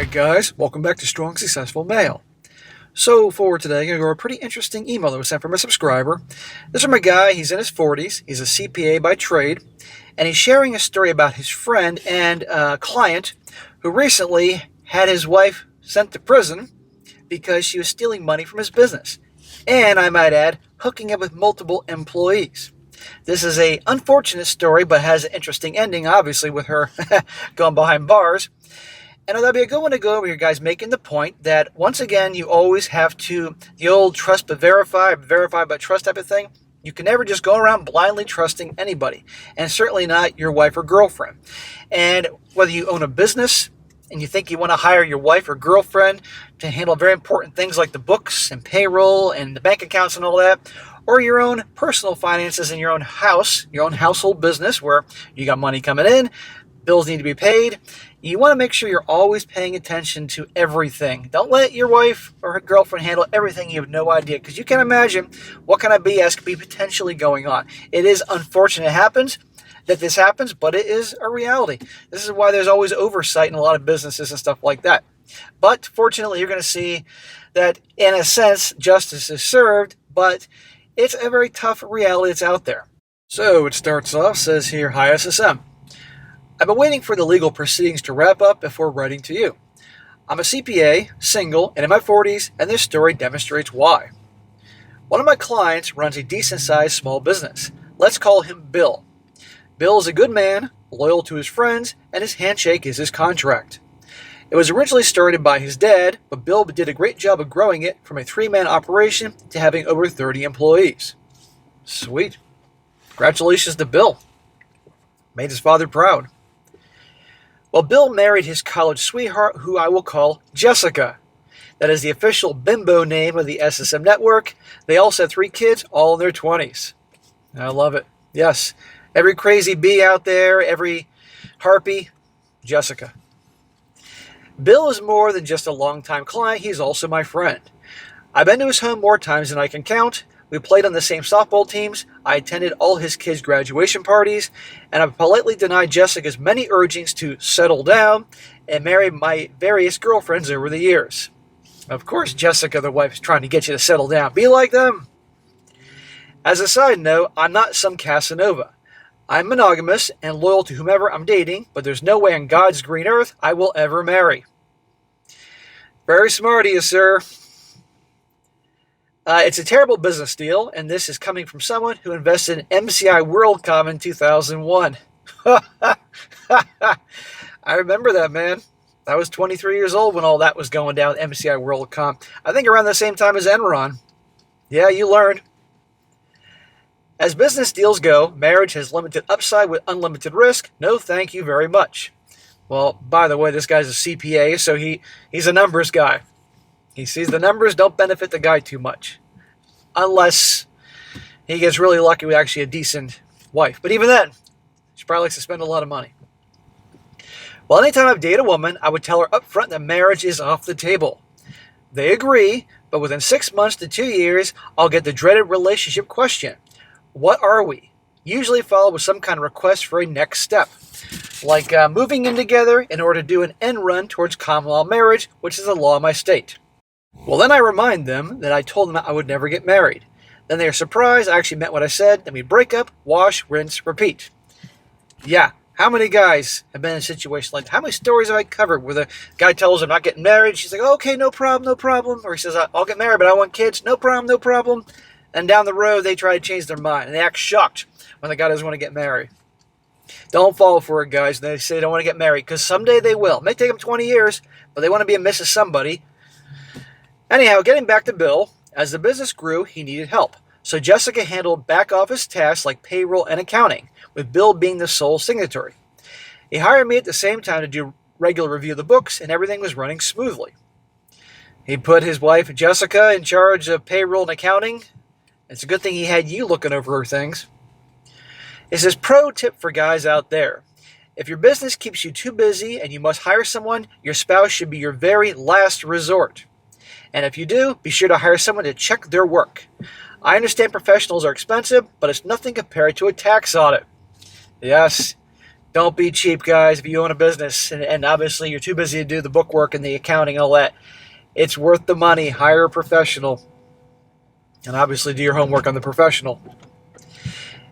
Alright guys, welcome back to Strong Successful Mail. So for today, I'm going to go over a pretty interesting email that was sent from a subscriber. This is from a guy, he's in his 40s, he's a CPA by trade, and he's sharing a story about his friend and client who recently had his wife sent to prison because she was stealing money from his business. And I might add, hooking up with multiple employees. This is an unfortunate story, but has an interesting ending, obviously, with her going behind bars. And that'll be a good one to go over here, guys, making the point that, once again, you always have to, the old trust but verify but trust type of thing. You can never just go around blindly trusting anybody, and certainly not your wife or girlfriend. And whether you own a business and you think you want to hire your wife or girlfriend to handle very important things like the books and payroll and the bank accounts and all that, or your own personal finances in your own house, your own household business where you got money coming in, bills need to be paid, you want to make sure you're always paying attention to everything. Don't let your wife or her girlfriend handle everything. You have no idea, because you can imagine what kind of BS could be potentially going on. It is unfortunate that this happens, but it is a reality. This is why there's always oversight in a lot of businesses and stuff like that. But fortunately, you're going to see that, in a sense, justice is served, but it's a very tough reality that's out there. So it starts off, says here, "Hi SSM. I've been waiting for the legal proceedings to wrap up before writing to you. I'm a CPA, single, and in my 40s, and this story demonstrates why. One of my clients runs a decent-sized small business. Let's call him Bill. Bill is a good man, loyal to his friends, and his handshake is his contract. It was originally started by his dad, but Bill did a great job of growing it from a 3-man operation to having over 30 employees. Sweet. Congratulations to Bill. Made his father proud. Well, Bill married his college sweetheart, who I will call Jessica. That is the official bimbo name of the SSM network. They also have 3 kids, all in their 20s. I love it. Yes, every crazy bee out there, every harpy, Jessica. Bill is more than just a longtime client. He's also my friend. I've been to his home more times than I can count. We played on the same softball teams, I attended all his kids' graduation parties, and I've politely denied Jessica's many urgings to settle down and marry my various girlfriends over the years. Of course, Jessica, the wife, is trying to get you to settle down. Be like them. As a side note, I'm not some Casanova. I'm monogamous and loyal to whomever I'm dating, but there's no way on God's green earth I will ever marry." Very smart of you, sir. It's a terrible business deal, and this is coming from someone who invested in MCI WorldCom in 2001. I remember that, man. I was 23 years old when all that was going down with MCI WorldCom. I think around the same time as Enron. Yeah, you learned. As business deals go, marriage has limited upside with unlimited risk. No thank you very much. Well, by the way, this guy's a CPA, so he's a numbers guy. He sees the numbers don't benefit the guy too much. Unless he gets really lucky with actually a decent wife. But even then, she probably likes to spend a lot of money. Well, anytime I've dated a woman, I would tell her up front that marriage is off the table. They agree, but within 6 months to 2 years, I'll get the dreaded relationship question. What are we? Usually followed with some kind of request for a next step. Like moving in together in order to do an end run towards common law marriage, which is the law of my state. Well, then I remind them that I told them I would never get married. Then they are surprised I actually meant what I said. Then we break up, wash, rinse, repeat. Yeah, how many guys have been in a situation like that? How many stories have I covered where the guy tells her I'm not getting married? She's like, okay, no problem, no problem. Or he says, I'll get married, but I want kids. No problem, no problem. And down the road, they try to change their mind. And they act shocked when the guy doesn't want to get married. Don't fall for it, guys. They say they don't want to get married, because someday they will. It may take them 20 years, but they want to be a Mrs. Somebody. Anyhow, getting back to Bill, as the business grew, he needed help. So Jessica handled back office tasks like payroll and accounting, with Bill being the sole signatory. He hired me at the same time to do regular review of the books, and everything was running smoothly. He put his wife, Jessica, in charge of payroll and accounting. It's a good thing he had you looking over her things. It says, pro tip for guys out there. If your business keeps you too busy and you must hire someone, your spouse should be your very last resort. And if you do, be sure to hire someone to check their work. I understand professionals are expensive, but it's nothing compared to a tax audit. Yes, Don't be cheap, guys. If you own a business and obviously you're too busy to do the bookwork and the accounting and all that, it's worth the money. Hire a professional. And obviously do your homework on the professional.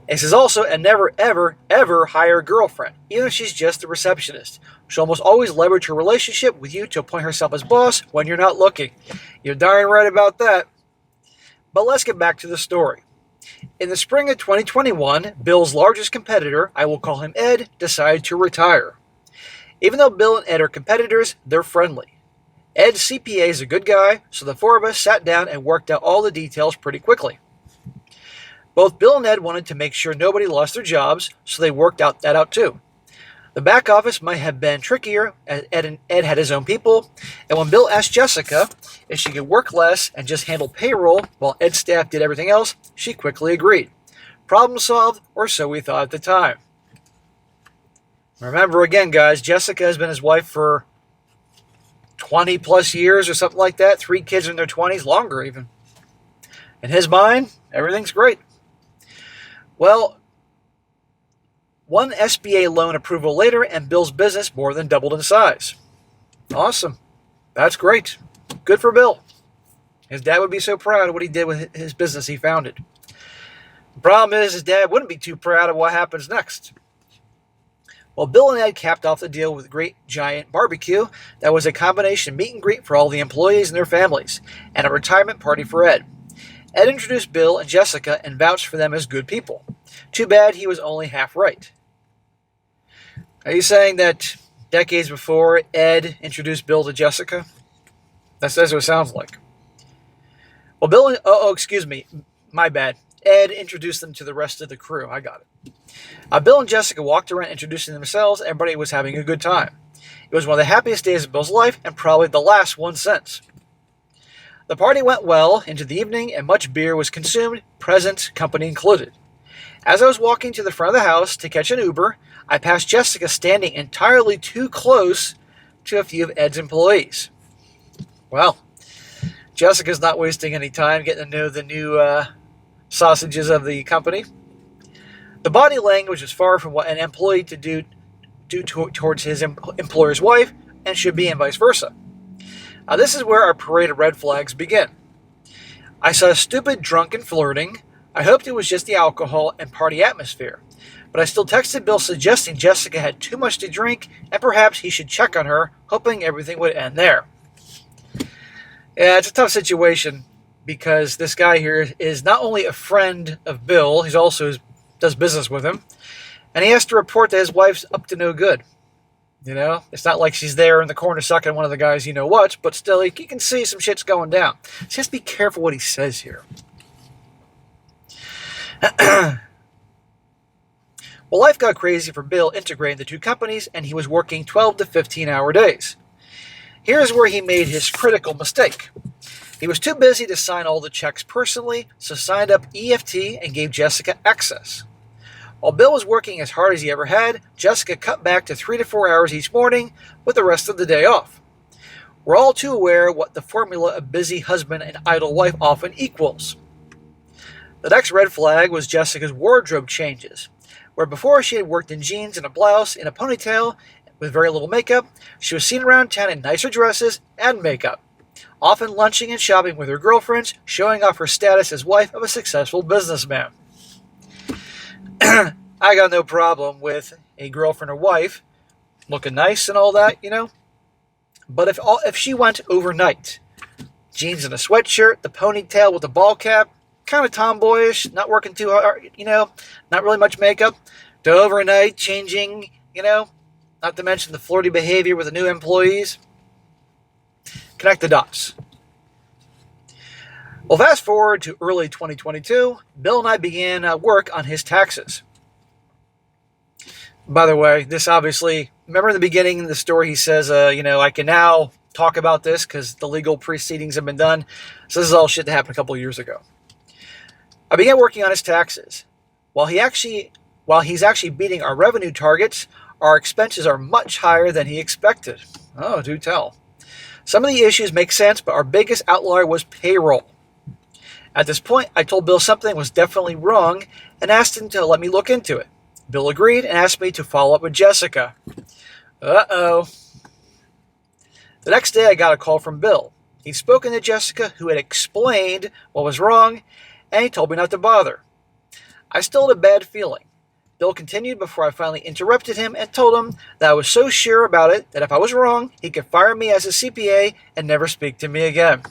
It says also, and never, ever, ever hire a girlfriend, even if she's just a receptionist. She'll almost always leverage her relationship with you to appoint herself as boss when you're not looking. You're darn right about that. But let's get back to the story. In the spring of 2021, Bill's largest competitor, I will call him Ed, decided to retire. Even though Bill and Ed are competitors, they're friendly. Ed's CPA is a good guy, so the four of us sat down and worked out all the details pretty quickly. Both Bill and Ed wanted to make sure nobody lost their jobs, so they worked that out too. The back office might have been trickier, as Ed had his own people, and when Bill asked Jessica if she could work less and just handle payroll while Ed's staff did everything else, she quickly agreed. Problem solved, or so we thought at the time. Remember again, guys, Jessica has been his wife for 20 plus years or something like that. 3 kids in their 20s, longer even. In his mind, everything's great. Well, one SBA loan approval later, and Bill's business more than doubled in size. Awesome. That's great. Good for Bill. His dad would be so proud of what he did with his business he founded. The problem is his dad wouldn't be too proud of what happens next. Well, Bill and Ed capped off the deal with a great giant barbecue that was a combination meet and greet for all the employees and their families, and a retirement party for Ed. Ed introduced Bill and Jessica and vouched for them as good people. Too bad he was only half right. Are you saying that decades before Ed introduced Bill to Jessica? That's what it sounds like. Well, excuse me, my bad. Ed introduced them to the rest of the crew. I got it. Bill and Jessica walked around introducing themselves. Everybody was having a good time. It was one of the happiest days of Bill's life and probably the last one since. The party went well into the evening and much beer was consumed, presents, company included. As I was walking to the front of the house to catch an Uber, I passed Jessica standing entirely too close to a few of Ed's employees. Well, Jessica's not wasting any time getting to know the new sausages of the company. The body language was far from what an employee to do towards his employer's wife and should be, and vice versa. This is where our parade of red flags begin. I saw stupid drunken flirting. I hoped it was just the alcohol and party atmosphere, but I still texted Bill suggesting Jessica had too much to drink and perhaps he should check on her, hoping everything would end there. Yeah, it's a tough situation because this guy here is not only a friend of Bill, he's also does business with him, and he has to report that his wife's up to no good. You know, it's not like she's there in the corner sucking one of the guys you know what, but still, he can see some shit's going down. So he has to be careful what he says here. Well, life got crazy for Bill integrating the two companies, and he was working 12 to 15-hour days. Here's where he made his critical mistake. He was too busy to sign all the checks personally, so signed up EFT and gave Jessica access. While Bill was working as hard as he ever had, Jessica cut back to 3 to 4 hours each morning with the rest of the day off. We're all too aware what the formula of busy husband and idle wife often equals. The next red flag was Jessica's wardrobe changes, where before she had worked in jeans and a blouse in a ponytail with very little makeup, she was seen around town in nicer dresses and makeup, often lunching and shopping with her girlfriends, showing off her status as wife of a successful businessman. I got no problem with a girlfriend or wife looking nice and all that, you know. But if she went overnight, jeans and a sweatshirt, the ponytail with the ball cap, kind of tomboyish, not working too hard, you know, not really much makeup, to overnight changing, you know, not to mention the flirty behavior with the new employees. Connect the dots. Well, fast forward to early 2022, Bill and I began work on his taxes. By the way, this obviously, remember in the beginning of the story he says, I can now talk about this because the legal proceedings have been done. So this is all shit that happened a couple of years ago. I began working on his taxes. While he's actually beating our revenue targets, our expenses are much higher than he expected. Oh, do tell. Some of the issues make sense, but our biggest outlier was payroll. At this point, I told Bill something was definitely wrong and asked him to let me look into it. Bill agreed and asked me to follow up with Jessica. Uh-oh. The next day I got a call from Bill. He'd spoken to Jessica, who had explained what was wrong, and he told me not to bother. I still had a bad feeling. Bill continued before I finally interrupted him and told him that I was so sure about it that if I was wrong, he could fire me as a CPA and never speak to me again.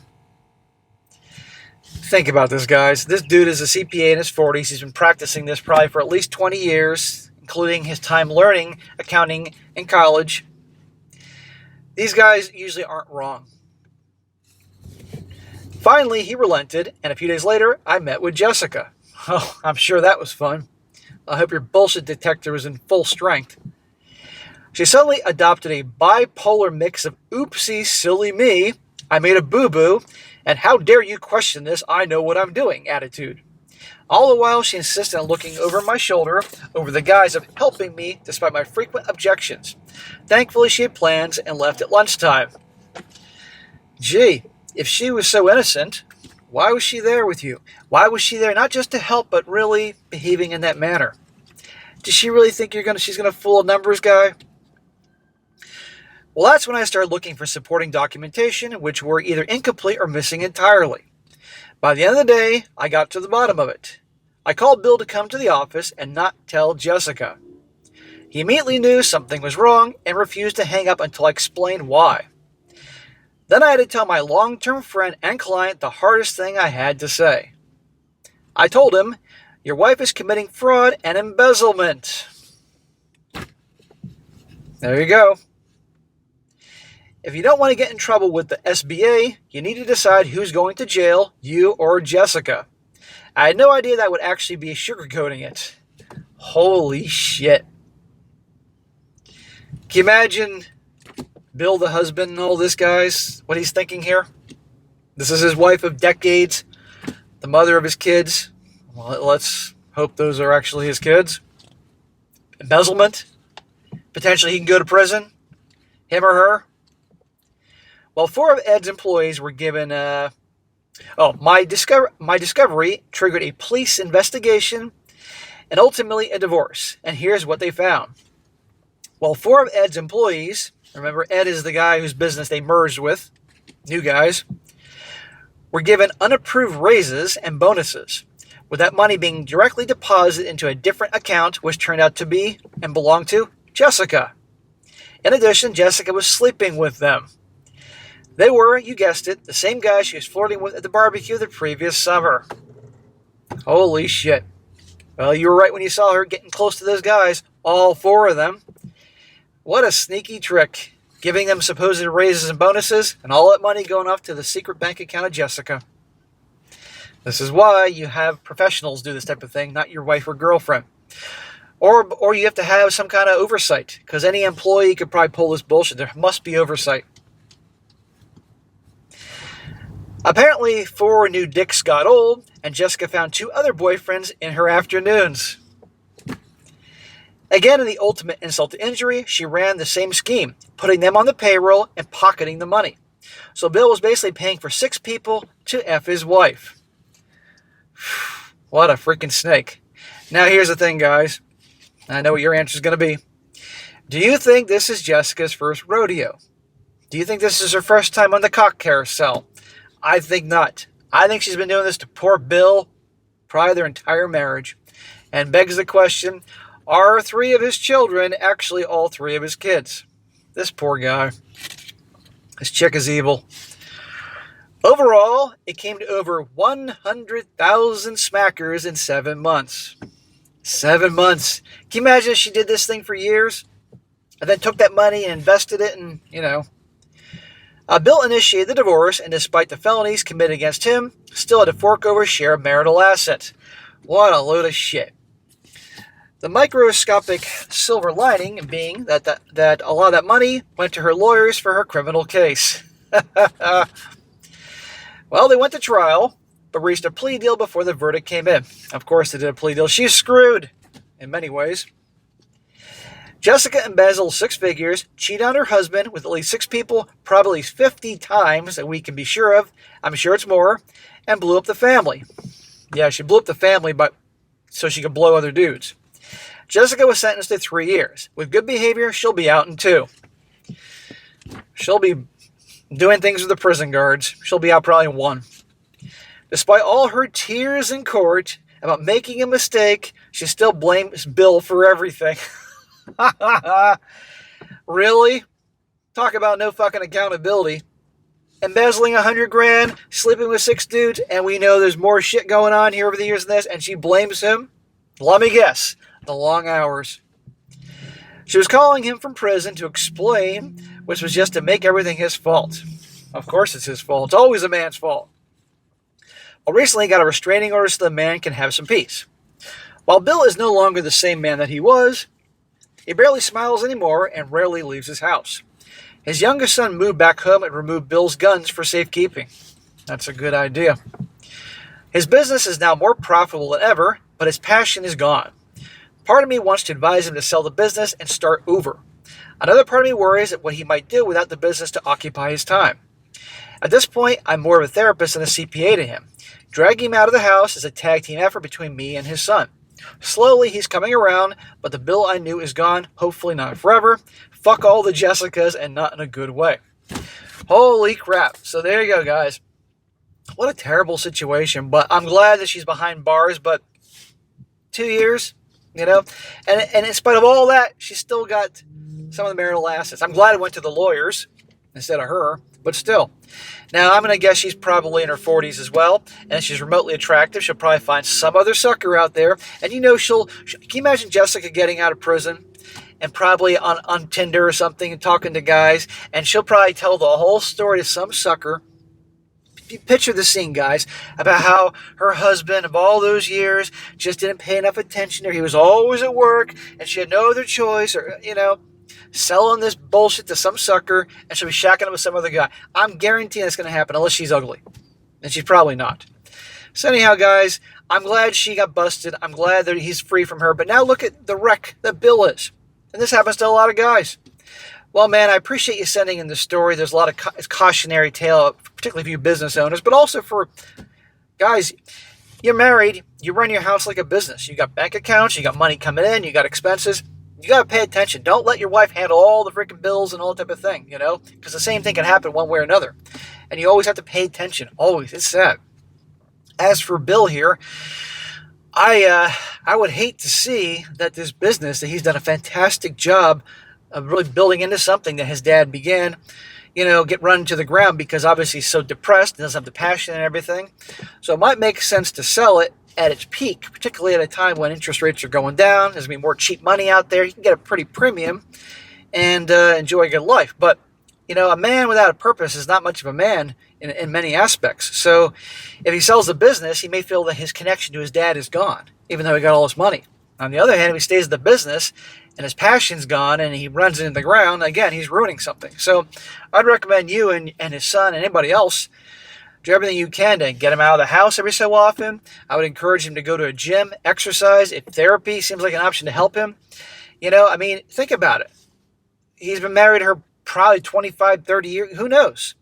Think about this, guys. This dude is a CPA in his 40s. He's been practicing this probably for at least 20 years, including his time learning accounting in college. These guys usually aren't wrong. Finally, he relented, and a few days later, I met with Jessica. Oh, I'm sure that was fun. I hope your bullshit detector was in full strength. She suddenly adopted a bipolar mix of oopsie, silly me, I made a boo-boo, and how dare you question this, I know what I'm doing attitude. All the while, she insisted on looking over my shoulder over the guise of helping me despite my frequent objections. Thankfully, she had plans and left at lunchtime. Gee, if she was so innocent, why was she there with you? Why was she there not just to help, but really behaving in that manner? Does she really think she's gonna fool a numbers guy? Well, that's when I started looking for supporting documentation, which were either incomplete or missing entirely. By the end of the day, I got to the bottom of it. I called Bill to come to the office and not tell Jessica. He immediately knew something was wrong and refused to hang up until I explained why. Then I had to tell my long-term friend and client the hardest thing I had to say. I told him, your wife is committing fraud and embezzlement. There you go. If you don't want to get in trouble with the SBA, you need to decide who's going to jail, you or Jessica. I had no idea that would actually be sugarcoating it. Holy shit. Can you imagine Bill, the husband, and all this, guys, what he's thinking here? This is his wife of decades, the mother of his kids. Well, let's hope those are actually his kids. Embezzlement. Potentially he can go to prison. Him or her. Well, 4 of Ed's employees were given... my discovery triggered a police investigation and ultimately a divorce. And here's what they found. Well, 4 of Ed's employees... Remember, Ed is the guy whose business they merged with. New guys. Were given unapproved raises and bonuses, with that money being directly deposited into a different account, which turned out to be and belonged to Jessica. In addition, Jessica was sleeping with them. They were, you guessed it, the same guy she was flirting with at the barbecue the previous summer. Holy shit. Well, you were right when you saw her getting close to those guys, all 4 of them. What a sneaky trick, giving them supposed raises and bonuses, and all that money going off to the secret bank account of Jessica. This is why you have professionals do this type of thing, not your wife or girlfriend. Or you have to have some kind of oversight, because any employee could probably pull this bullshit. There must be oversight. Apparently, 4 new dicks got old, and Jessica found 2 other boyfriends in her afternoons. Again, in the ultimate insult to injury, she ran the same scheme, putting them on the payroll and pocketing the money. So Bill was basically paying for 6 people to F his wife. What a freaking snake. Now here's the thing, guys. I know what your answer is going to be. Do you think this is Jessica's first rodeo? Do you think this is her first time on the cock carousel? I think not. I think she's been doing this to poor Bill probably their entire marriage. And begs the question, are 3 of his children actually all 3 of his kids? This poor guy. This chick is evil. Overall, it came to over 100,000 smackers in 7 months. 7 months. Can you imagine if she did this thing for years? And then took that money and invested it in, Bill initiated the divorce, and despite the felonies committed against him, still had to fork over share of marital assets. What a load of shit. The microscopic silver lining being that a lot of that money went to her lawyers for her criminal case. Well, they went to trial, but reached a plea deal before the verdict came in. Of course, they did a plea deal. She's screwed in many ways. Jessica embezzled 6 figures, cheated on her husband with at least 6 people, probably 50 times that we can be sure of. I'm sure it's more, and blew up the family. Yeah, she blew up the family, but so she could blow other dudes. Jessica was sentenced to 3 years. With good behavior, she'll be out in 2. She'll be doing things with the prison guards. She'll be out probably in 1. Despite all her tears in court about making a mistake, she still blames Bill for everything. Really? Talk about no fucking accountability. Embezzling 100 grand, sleeping with 6 dudes, and we know there's more shit going on here over the years than this, and she blames him? Let me guess. The long hours. She was calling him from prison to explain, which was just to make everything his fault. Of course it's his fault. It's always a man's fault. Well, recently he got a restraining order so the man can have some peace. While Bill is no longer the same man that he was, he barely smiles anymore and rarely leaves his house. His youngest son moved back home and removed Bill's guns for safekeeping. That's a good idea. His business is now more profitable than ever, but his passion is gone. Part of me wants to advise him to sell the business and start over. Another part of me worries at what he might do without the business to occupy his time. At this point, I'm more of a therapist than a CPA to him. Dragging him out of the house is a tag team effort between me and his son. Slowly, he's coming around, but the Bill I knew is gone, hopefully not forever. Fuck all the Jessicas, and not in a good way. Holy crap. So there you go, guys. What a terrible situation, but I'm glad that she's behind bars, but 2 years, you know? And in spite of all that, she's still got some of the marital assets. I'm glad it went to the lawyers instead of her, but still. Now, I'm going to guess she's probably in her 40s as well, and if she's remotely attractive, she'll probably find some other sucker out there. And you know, can you imagine Jessica getting out of prison and probably on Tinder or something and talking to guys, and she'll probably tell the whole story to some sucker. Picture the scene, guys, about how her husband of all those years just didn't pay enough attention to her. He was always at work, and she had no other choice, or, you know, selling this bullshit to some sucker, and she'll be shacking up with some other guy. I'm guaranteeing it's going to happen, unless she's ugly. And she's probably not. So anyhow, guys, I'm glad she got busted. I'm glad that he's free from her. But now look at the wreck that Bill is. And this happens to a lot of guys. Well, man, I appreciate you sending in the story. There's a lot of cautionary tale, particularly for you business owners, but also for guys. You're married. You run your house like a business. You got bank accounts. You got money coming in. You got expenses. You got to pay attention. Don't let your wife handle all the freaking bills and all that type of thing, you know, because the same thing can happen one way or another. And you always have to pay attention. Always. It's sad. As for Bill here, I would hate to see that this business, that he's done a fantastic job of really building into something that his dad began, you know, get run to the ground because obviously he's so depressed and doesn't have the passion and everything. So it might make sense to sell it at its peak, particularly at a time when interest rates are going down. There's going to be more cheap money out there. You can get a pretty premium and enjoy a good life. But, you know, a man without a purpose is not much of a man in many aspects. So if he sells the business, he may feel that his connection to his dad is gone, even though he got all his money. On the other hand, if he stays in the business and his passion's gone and he runs into the ground, again, he's ruining something. So I'd recommend you and his son and anybody else do everything you can to get him out of the house every so often. I would encourage him to go to a gym, exercise. If therapy seems like an option to help him. You know, I mean, think about it. He's been married to her probably 25, 30 years. Who knows?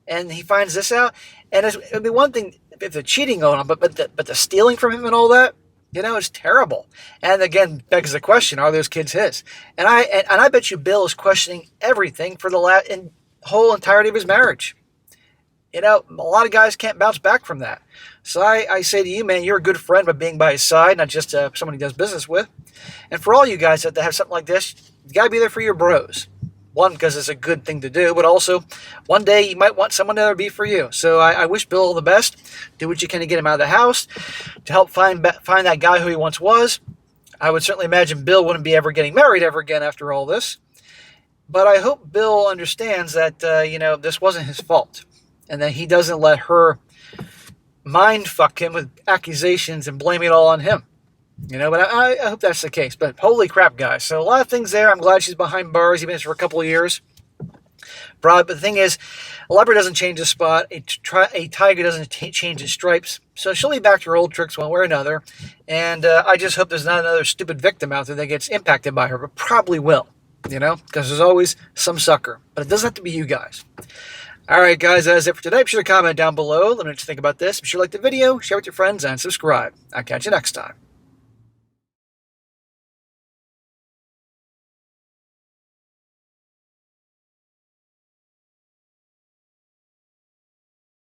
And he finds this out. And it would be one thing if they're cheating on him, but the stealing from him and all that, you know, it's terrible. And again, begs the question, are those kids his? And I bet you Bill is questioning everything for the whole entirety of his marriage. You know, a lot of guys can't bounce back from that. So I say to you, man, you're a good friend by being by his side, not just someone he does business with. And for all you guys that have something like this, you got to be there for your bros. One, because it's a good thing to do, but also one day you might want someone to be for you. So I wish Bill all the best. Do what you can to get him out of the house, to help find that guy who he once was. I would certainly imagine Bill wouldn't be ever getting married ever again after all this. But I hope Bill understands that, you know, this wasn't his fault. And that he doesn't let her mind fuck him with accusations and blame it all on him. You know, but I hope that's the case. But holy crap, guys. So a lot of things there. I'm glad she's behind bars, even if it's for a couple of years. But the thing is, a leopard doesn't change his spot. A tiger doesn't change his stripes. So she'll be back to her old tricks one way or another. And I just hope there's not another stupid victim out there that gets impacted by her. But probably will, you know, because there's always some sucker. But it doesn't have to be you guys. All right, guys, that's it for today. Be sure to comment down below. Let me know what you think about this. Be sure to like the video, share with your friends, and subscribe. I'll catch you next time.